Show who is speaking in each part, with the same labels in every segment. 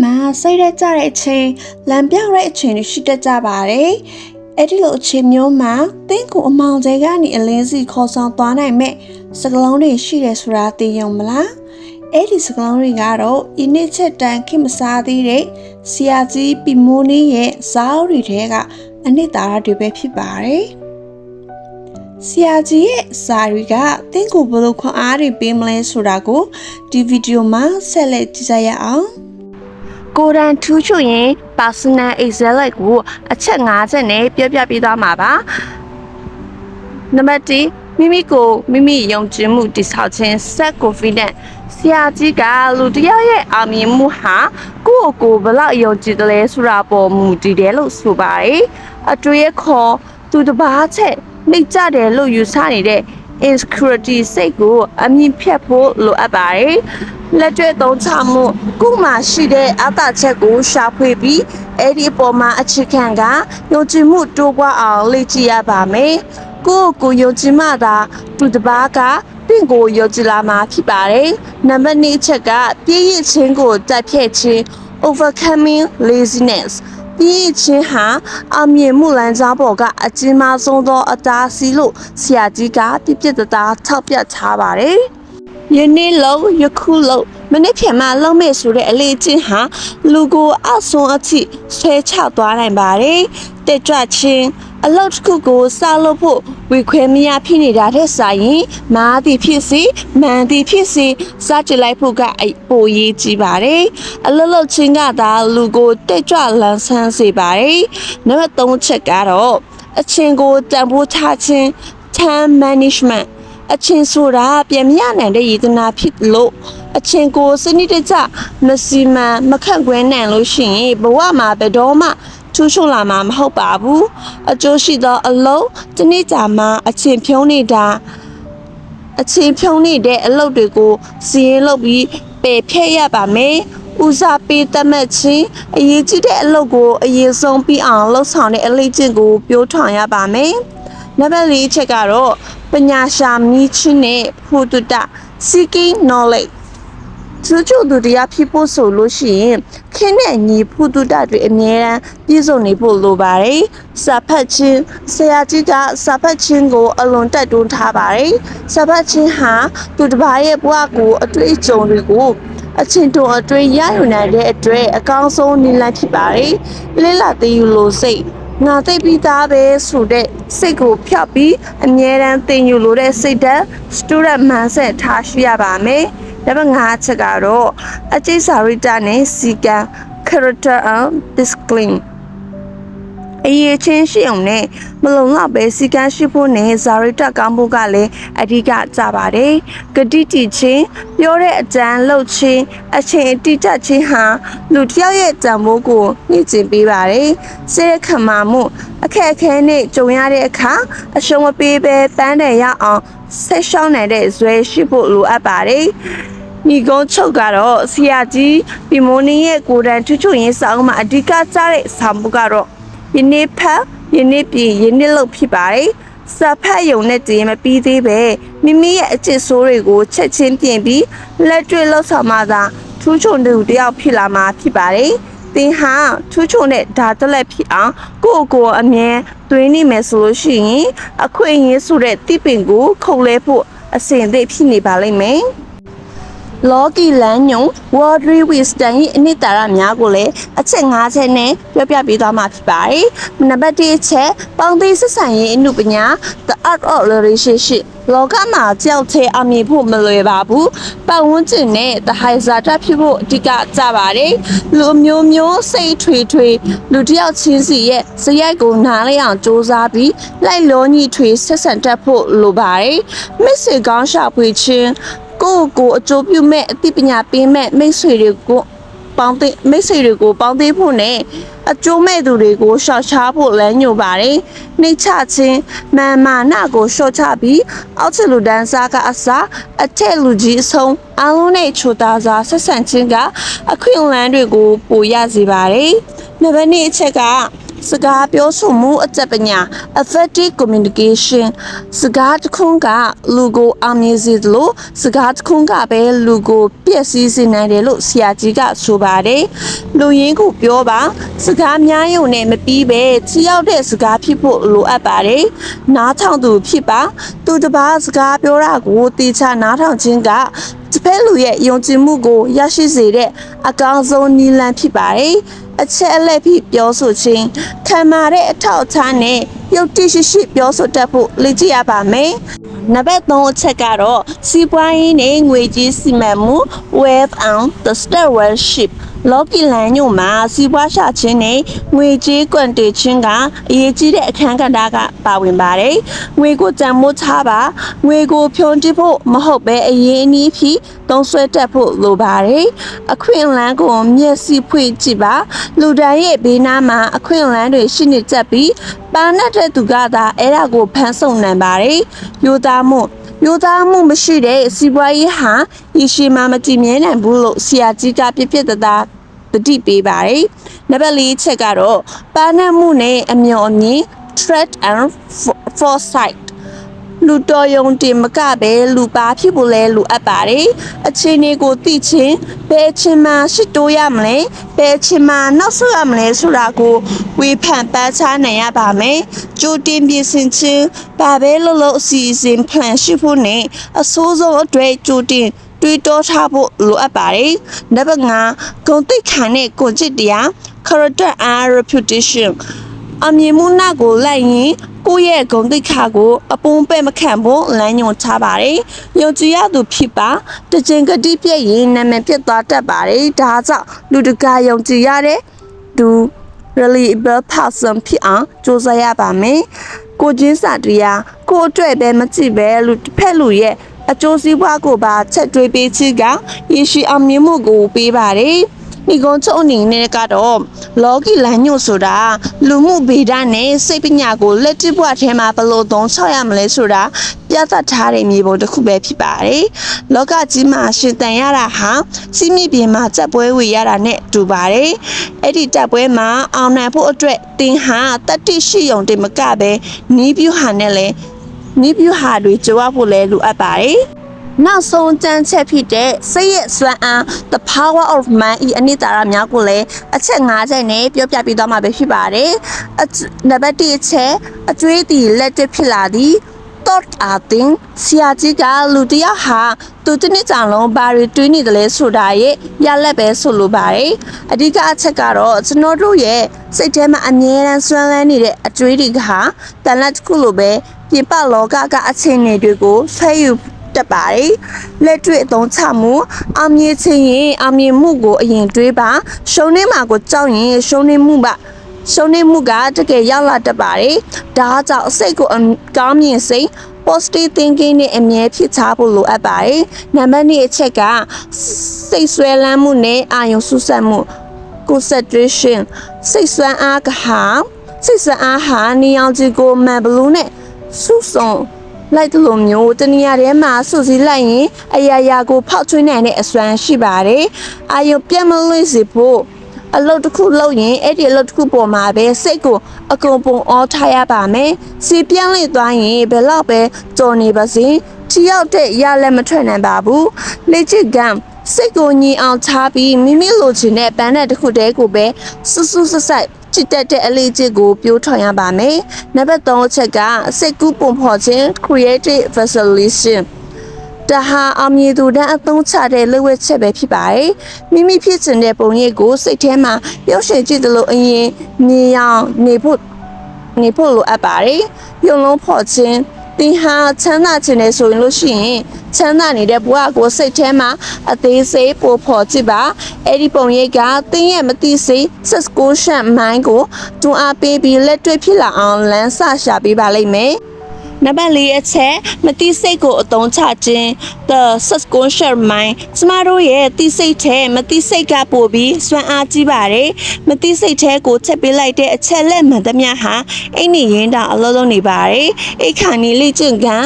Speaker 1: မှာစိတ်ရကြတဲ့အချိန်လမ်းပြောက်တဲ့အချိန်တွေရှိတတ်ကြပါတယ်။အဲ့ဒီလိုအချိန်မျိုးမှာသင်ကိုအမောင်ကျဲကနေအလင်းစီခေါ်ဆောင်သွားနိုင်မဲ့စကလုံးတွေရှိတယ်ဆိုတာသိရုံမလား။အဲ့ဒီစကလုံးတွေကတော့ဤနေ့ချက်တန်ခင်မစားသေးတဲ့ဆရာကြီးပီမိုးနီးရဲ့ဇာတ်တွေထဲကအနှစ်သာရတွေပဲဖြစ်ပါတယ်။ဆရာကြီးရဲ့စာတွေကသင်ကိုဘယ်လိုခွန်အားတွေပေးမလဲဆိုတာကိုဒီဗီဒီယိုမှာဆက်လက်ကြည့်ကြရအောင်။ကိုရန်ထူးချွတ်ရင် personal excellence ကိုအချက်5ချက်နဲ့ပြောပြပေးသွားမှာပါ။နံပါတ်1မိမိကိုမိမိယုံကြည်မှုတည်ဆောက်ခြင်း self confidence ဆရာကြီးကလူတစ်ယောက်ရဲ့အောင်မြင်မှုဟာကိုယ့်ကိုယ်ဘယ်လောက်ယုံကြည်တယ်လဲဆိုတာပေါ်မူတည်တယ်လို့ဆိုပါတယ်။အတွေ့အခေါ်သူတစ်ပါးချက်နှိမ့်ကြတယ်လို့ယူဆနေတဲ့ insecurity စိတ်ကိုအမြင့်ဖြတ်ဖို့လိုအပ်ပါတယ်။လက်တွေ့သုံးချမှုကိုမှရှိတဲ့အတချက်ကိုရှာဖွေပြီးအဲ့ဒီအပေါ်မှာအခြေခံကယုံကြည်မှုတိုးပွားအောင်လေ့ကျင့်ရပါမယ်။ကိုယ့်ကိုယုံကြည်မှသာသူတစ်ပါးကတင့်ကိုယုံကြည်လာမှာဖြစ်ပါတယ်။နံပါတ်2အချက်ကပြည့်ရခြင်းကိုတက်ဖြည့်ခြင်း overcoming laziness ပြည့်ချင်းဟာအမြင်မှုလမ်းကြောင်းပေါ်ကအကျဉ်းမဆုံးသောအတားအဆီးလို့ဆရာကြီးကပြည့်ပြည့်တသားထောက်ပြထားပါတယ်။ယနေ့လုံးယခုလုံးမနေ့ဖြန်မှလုံးမဲ့ဆိုတဲ့အလေးချင်းဟာလူကိုအဆုံးအထိဆွဲချသွားနိုင်ပါတယ်။တက်ကြွခြင်းအလုပ်တစ်ခုကိုစလုပ်ဖို့ဝေခွဲမရဖြစ်နေတာတဲ့ဆိုင်ရင်မားသည်ဖြစ်စေမန်သည်ဖြစ်စေစကြလိုက်ဖို့ကပိုရေးကြည့်ပါတယ်အလုပ်ချင်းကသာလူကိုတက်ကြွလန်းဆန်းစေပါတယ်နံပါတ်3ချက်ကတော့အချင်းကိုတန်ဖိုးထားခြင်း time management အချင်းဆိုတာပြန်မရနိုင်တဲ့ရည်တနာဖြစ်လို့အချင်းကိုစနစ်တကျမစီမံမခန့်ခွဲနိုင်လို့ရှိရင်ဘဝမှာဘယ်တော့မှထူးချွန်လာမှာမဟုတ်ပါဘူးအကျိုးရှိသောအလုံးတနေ့ကြာမှအချင်းဖြုံးနေတဲ့အလုပ်တွေကိုစီရင်လုပ်ပြီးပယ်ဖျက်ရပါမယ်ဦးစားပေးသတ်မှတ်ခြင်းအရေးကြီးတဲ့အလုပ်ကိုအရေးဆုံးပြီးအောင်လှုပ်ဆောင်တဲ့အလေးကျင့်ကိုပြိုးထောင်ရပါမယ်နံပါတ်4ချက်ကတော့ပညာရှာမြင့်ခြင်းနဲ့ဖို့တုတ seeking knowledgeသူတို့တရားဖြစ်ဖို့ဆိုလို့ရှိရင်ခင်းတဲ့ညီဖို့တုတတွေအများအားပြည့်စုံနေဖို့လိုပါတယ်စာဖတ်ခြင်းဆရာကြီးကစာဖတ်ခြင်းကိုအလွန်တက်တွန်းထားပါတယ်စာဖတ်ခြင်းဟာသူတစ်ပါးရဲ့ဘဝကိုအတွေ့အကြုံတွေကိုအချင်းတုံအတွေ့ရယူနိုင်တဲ့အတွက်အကောင်းဆုံးနည်းလမ်းဖြစ်ပါတယ်လေးလာသိယူလို့စိတ်ငါသိပြီးသားပဲဆိုတဲ့စိတ်ကိုဖျောက်ပြီးအမြဲတမ်းသင်ယူလို့တဲ့စိတ်ဓာတ် student mindset ထားရှိရပါမယ်နံပါတ်5ချက်ကတော့အကျိစာရိတနဲ့စီကံ character and discipline အရေးချင်းရှိအောင်နဲ့မလုံလောက်ပဲစီကံရှိဖို့နဲ့ဇာရိတကောင်းဖို့ကလည်းအဓိကကြပါတယ်ဂတိတီချင်းပြောတဲ့အကြံလုပ်ချင်းအချိန်တိကျချင်းဟာလူတစ်ယောက်ရဲ့တန်ဖိုးကိုညှိကျင်ပေးပါတယ်စိတ်ခံမှမှုအခက်အခဲနဲ့ကြုံရတဲ့အခါအရှုံးမပေးပဲပန်းတယ်ရအောင်ဆက်ရှောင်းနိုင်တဲ့ဇွဲရှိဖို့လိုအပ်ပါတယ်ညီကုန်းချုပ်ကတော့ဆရာကြီးပီမိုးနီရဲ့ကိုယ်တိုင်ထွချွတ်ရင်းဆောင်မှာအဓိကကျတဲ့ဆောင်မှုကတော့ယနေ့ဖတ်ယနေ့ပြည်ယနေ့လုပ်ဖြစ်ပါတယ်စာဖတ်ယုံနဲ့တည်းမပြီးသေးပဲမိမိရဲ့အကျင့်ဆိုးတွေကိုချက်ချင်းပြင်ပြီးလက်တွေ့လှုပ်ဆောင်မှသာထူးချွန်သူတယောက်ဖြစ်လာမှာဖြစ်ပါတယ်သင်ဟာထူးချွန်တဲ့ဓာတ်လက်ဖြစ်အောင်ကိုယ်အမြဲသွင်းနေမယ်ဆိုလို့ရှိရင်အခွင့်အရေးဆိုတဲ့တိပင်ကိုခုတ်လဲဖို့အစဉ်အသင့်ဖြစ်နေပါလိမ့်မယ်လော်ကီလန်ညုံ Worldly Wisdom ရဲ့အနှစ်သာရများကိုလည်းအချက်5ချက်နဲ့ပြောပြပေးသွားမှာဖြစ်ပါတယ်။နံပါတ်1အချက်ပေါင်းသင်းဆက်ဆံရေးအမှုပညာ The Art of Relationship လောကမှာကြောက်သေးအမြင်ဖို့မလွယ်ပါဘူး။ပတ်ဝန်းကျင်နဲ့တဟိုင်ဇာတဖြစ်ဖို့အဓိကကြပါတယ်။လူမျိုးစိတ်ထွေလူတစ်ယောက်ချင်းစီရဲ့စရိုက်ကိုနားလည်အောင်စ조사ပြီးလိုက်လောညီထွေဆက်ဆံတတ်ဖို့လိုပါတယ်။မစ်စေကောင်းရှာဖွေခြင်းကိုအကျိုးပြုမဲ့အသိပညာပေးမဲ့မိတ်ဆွေတွေကိုပေါင်းသိဖို့နဲ့အကျိုးမဲ့သူတွေကိုရှော့ချဖို့လမ်းညွှန်ပါတယ်။နှိမ့်ချခြင်းမာနကိုရှော့ချပြီးအောက်ခြေလူတန်းစားကအစားအထက်လူကြီးအဆုံးအားလုံးနဲ့ချိုသားစွာဆက်ဆံခြင်းကအခွင့်အလမ်းတွေကိုပိုရစေပါတယ်။နံပါတ်2အချက်က စကားပြောဆိုမှုအတတ်ပညာ effective communication စကားတစ်ခုကလူကိုအောင်မြင်စေသလိုစကားတစ်ခုကပဲလူကိုပျက်စီးစေနိုင်တယ်လို့ဆရာကြီးကဆိုပါတယ်လူရင်းကိုပြောပါစကားများရုံနဲ့မပြီးပဲချီရောက်တဲ့စကားဖြစ်ဖို့လိုအပ်ပါတယ်နားထောင်သူဖြစ်ပါသူတစ်ပါးစကားပြောတာကိုတေချာနားထောင်ခြင်းကတစ်ဖက်လူရဲ့ယုံကြည်မှုကိုရရှိစေတဲ့အကောင်းဆုံးနည်းလမ်းဖြစ်ပါတယ်အချက်အလက်ဖြစ်ပြောဆိုခြင်းခံမာတဲ့အထောက်အထားနဲ့ရုပ်တည်ရှိပြောဆိုတတ်ဖို့လေ့ကျင့်ရပါမယ်နံပါတ်3အချက်ကတော့စီးပွားရေးနဲ့ငွေကြေးစီမံမှု wealth and the stewardship လောကီလမ်းညို့မှာစီးပွားရှာခြင်းနဲ့ငွေကြေးကွန်တေခြင်းကအရေးကြီးတဲ့အခန်းကဏ္ဍကပါဝင်ပါတယ်။ငွေကိုတန်ဖိုးထားပါငွေကိုဖြုန်းတီးဖို့မဟုတ်ပဲအရေးအနည်းဖြစ်သုံးစွဲတတ်ဖို့လိုပါတယ်။အခွင့်အလမ်းကိုမျက်စိဖွင့်ကြည့်ပါလူတိုင်းရဲ့ဘေးနားမှာအခွင့်အလမ်းတွေရှိနေတတ်ပြီးပါနတ်တဲ့သူကသာအဲ့ဒါကိုဖန်ဆုံနိုင်ပါတယ်။ယူသားမှုမရှိတဲ့စီးပွားရေးဟာရရှိမှမတည်မြဲနိုင်ဘူးလို့ဆရာကြီးကပြတသားတတိပေးပါတယ်။နံပါတ်4ချက်ကတော့ပါနတ်မှုနဲ့အမျှော်အမြင် threat and foresight လူတော်ယုံတင်မကပဲလူပါဖြစ်ဖို့လဲလူအပ်ပါတယ်အခြေအနေကိုသိချင်းဘယ်အချိန်မှရှစ်တိုးရမလဲဘယ်အချိန်မှနောက်ဆုတ်ရမလဲဆိုတာကိုဝေဖန်ပန်းချနိုင်ရပါမယ်ကြိုတင်ပြင်ဆင်ခြင်းဘာပဲလို့အစီအစဉ် plan ရှိဖို့နဲ့အဆိုးဆုံးအတွက်ကြိုတင်တွေးတောထားဖို့လိုအပ်ပါတယ်နံပါတ်5ဂုဏ်သိက္ခာနဲ့ကိုယ်ကျင့်တရား character and reputation အမြင်မှုနာကိုလိုက်ရင်ကိုယ့်ရဲ့ဂုဏ်သိက္ခာကိုအပုံးပဲ့မခံဖို့လမ်းညွှန်ထားပါတယ်။ယုံကြည်ရသူဖြစ်ပါတကြင်ကတိပြည့်ရင်နာမည်ပြတ်သွားတတ်ပါတယ်။ဒါကြောင့်လူတကာယုံကြည်ရတဲ့သူ reliable person ဖြစ်အောင်ကြိုးစားရပါမယ်။ကိုချင်းစာတရားကိုအတွက်ပဲမကြည့်ပဲလူတစ်ဖက်လူရဲ့အကျိုးစီးပွားကိုပါချက်တွေးပေးချကရရှိအောင်မြင်မှုကိုပေးပါတယ်။ဒီကုန်းချုပ်အနေနဲ့ကတော့လောကီလမ်းညွှန်ဆိုတာလူမှုဗေဒနဲ့စိတ်ပညာကိုလက်တွေ့ဘဝထဲမှာဘယ်လိုသုံးဆောင်ရမလဲဆိုတာပြသထားတဲ့မြေပုံတစ်ခုပဲဖြစ်ပါတယ်။လောကကြီးမှာရှင်သန်ရတာဟာစီးမြစ်ပြင်မှာစက်ပွဲဝေရတာနဲ့တူပါတယ်။အဲ့ဒီတက်ပွဲမှာအောင်နိုင်ဖို့အတွက်သင်ဟာတတိရှိုံတင်မကပဲနီးပြူဟာနဲ့လည်းနီးပြူဟာတွေကြွားဖို့လဲလိုအပ်ပါတယ်။နောက်ဆုံးတန်းချက်ဖြစ်တဲ့စိတ်ရဲ့စွမ်းအား the power of man ဤအနိတရာများကိုလည်းအချက်5ချက်နဲ့ပြောပြပေးသွားမှာပဲဖြစ်ပါတယ်နံပါတ်1အချက်အကျွေးတီလက်တွေ့ဖြစ်လာသည် thought are thing ဆရာကြီးကလူတစ်ယောက်ဟာသူတစ်နှစ်ကြာလုံးဘာတွေတွေးနေတယ်လဲဆိုတာရဲ့ရလက်ပဲဆိုလိုပါတယ်အဓိကအချက်ကတော့ကျွန်တော်တို့ရဲ့စိတ်ထဲမှာအမြဲတမ်းစွမ်းလန်းနေတဲ့အကျွေးတွေကတန်လက်တစ်ခုလိုပဲပြင်ပလောကကအချင်းတွေတွေကိုဆွဲယူတက်ပါတယ်လက်တွေ့အသုံးချမှုအောင်မြင်ခြင်းရင်အောင်မြင်မှုကိုအရင်တွေးပါရှုံးနေမှာကိုကြောက်ရင်ရှုံးနေမှုကတကယ်ရောက်လာတတ်ပါတယ်ဒါကြောင့်အစိတ်ကိုကောင်းမြင်စိတ် positive thinking နဲ့အမြဲဖြစ်ချဖို့လိုအပ်ပါတယ်နံပါတ်2အချက်ကစိတ်ဆွဲလန်းမှုနဲ့အာရုံစူးစိုက်မှု concentration စိတ်ဆွမ်းအားဟာနေအောင်ကြီးကိုမှန်ဘလူးနဲ့စူးစုံလိုက်တဲ့လိုမျိုးတနေရာထဲမှာစုစည်းလိုက်ရင်အရာကိုဖောက်ထွင်းနိုင်တဲ့အစွမ်းရှိပါတယ်။အာယုံပြတ်မလွင့်စေဖို့အလုပ်တစ်ခုလုပ်ရင်အဲ့ဒီအလုပ်တစ်ခုပေါ်မှာပဲစိတ်ကိုအကုန်ပုံအောထားရပါမယ်။စီပြန့်လိုက်သွားရင်ဘယ်တော့ပဲကြော်နေပါစေ။ထိရောက်တဲ့ရလက်မထွက်နိုင်ပါဘူး။လက်ချစ်ကံစိတ်ကိုညီအောင်ထားပြီးမိမိလိုချင်တဲ့ပန်းတဲ့တစ်ခုတည်းကိုပဲစူးစိုက်ချစ်တဲ့အလေးချစ်ကိုပြိုးထောင်ရပါမယ်။နံပါတ်3အချက်ကစိတ်ကူးပုံဖော်ခြင်း creative visualization တဟာအမြင်သူတန်းအသုံးချတဲ့လက်ဝဲချက်ပဲဖြစ်ပါတယ်။မိမိဖြစ်ချင်တဲ့ပုံရိပ်ကိုစိတ်ထဲမှာပြုတ်ရှင်ကြည့်သလိုအရင်မြင်အောင်နေဖို့လိုအပ်ပါတယ်။ရုံလုံးဖော်ခြင်းသင်ဟာချမ်းသာခြင်းနဲ့ဆိုရင်လို့ရှိရင်ချမ်းသာနေတဲ့ဘဝကိုစိတ်ထဲမှာအသေးစိတ်ပို့ဖော်ကြည့်ပါအဲ့ဒီပုံရိပ်ကသင်ရဲ့မသိစိတ် subconscious mind ကိုတွန်းအားပေးပြီးလက်တွေ့ဖြစ်လာအောင်လမ်းစရှာပေးပါလိမ့်မယ် နံပါတ်၄အချက်မတိစိတ်ကိုအသုံးချခြင်း the subconscious mind ကျမတို့ရဲ့တိစိတ်ထဲမတိစိတ်ကပို့ပြီးစွမ်းအားကြီးပါတယ်မတိစိတ်ထဲကိုချက်ပေးလိုက်တဲ့အချက်လက်မှန်သမျှဟာအိတ်နေရင်းတောင်အလုံးလုံးနေပါတယ်အိတ်ခါနီလေးကျင့်ကံ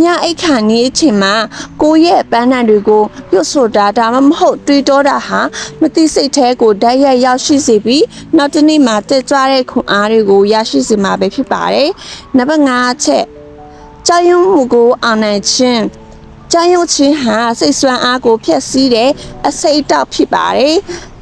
Speaker 1: ညအိတ်ခါနီအချိန်မှာကိုယ့်ရဲ့ပန်းနှံတွေကိုပြုတ်ဆိုတာဒါမှမဟုတ်တွေးတောတာဟာမတိစိတ်ထဲကိုဓာတ်ရိုက်ရောက်ရှိစေပြီးနောက်တစ်နေ့မှာတက်ကြွတဲ့ခွန်အားတွေကိုရရှိစေမှာပဲဖြစ်ပါတယ်နံပါတ်5အချက်ကြောက်ရွံ့မှုကိုအောင်နိုင်ခြင်းကြောက်ရွံ့ခြင်းဟာစိတ်ဆွမ်းအားကိုဖျက်ဆီးတဲ့အစိတ်အတောက်ဖြစ်ပါတယ်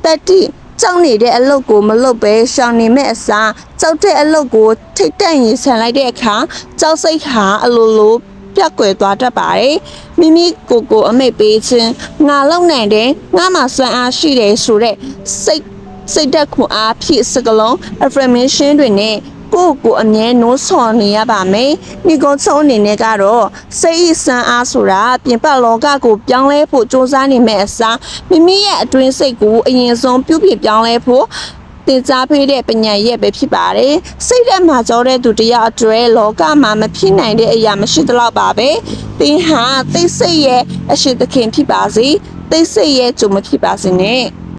Speaker 1: တတိကြောက်နေတဲ့အလုပ်ကိုမလုပ်ပဲရှောင်နေမဲ့အစားကြောက်တဲ့အလုပ်ကိုထိတ်တန့်ရင်ဆန်လိုက်တဲ့အခါကြောက်စိတ်ဟာအလိုလိုပြတ်ကွယ်သွားတတ်ပါတယ်မိမိကိုအမိတ်ပေးခြင်းငါလုံနိုင်တယ်ငါမှစွမ်းအားရှိတယ်ဆိုတဲ့စိတ်ဓာတ်ခွန်အားဖြစ်စကလုံး affirmation တွေနဲ့ကိုအမြဲနိုးဆော်နေရပါမယ်။ဒီကုန်းဆုံးအနေနဲ့ကတော့စိတ်ဆန်းအားဆိုတာပြင်ပလောကကိုပြောင်းလဲဖို့စ조사နေမဲ့အစားမိမိရဲ့အတွင်းစိတ်ကိုအရင်ဆုံးပြုပြင်ပြောင်းလဲဖို့တင်စားပေးတဲ့ပညာရဲ့ပဲဖြစ်ပါတယ်။စိတ်ဓာတ်မှာကြောတဲ့သူတရားအတွက်လောကမှာမဖြစ်နိုင်တဲ့အရာမရှိသလောက်ပါပဲ။သင်ဟာသိစိတ်ရဲ့အရှိသခင်ဖြစ်ပါစေ။သိစိတ်ရဲ့ဂျုံမဖြစ်ပါစေနဲ့။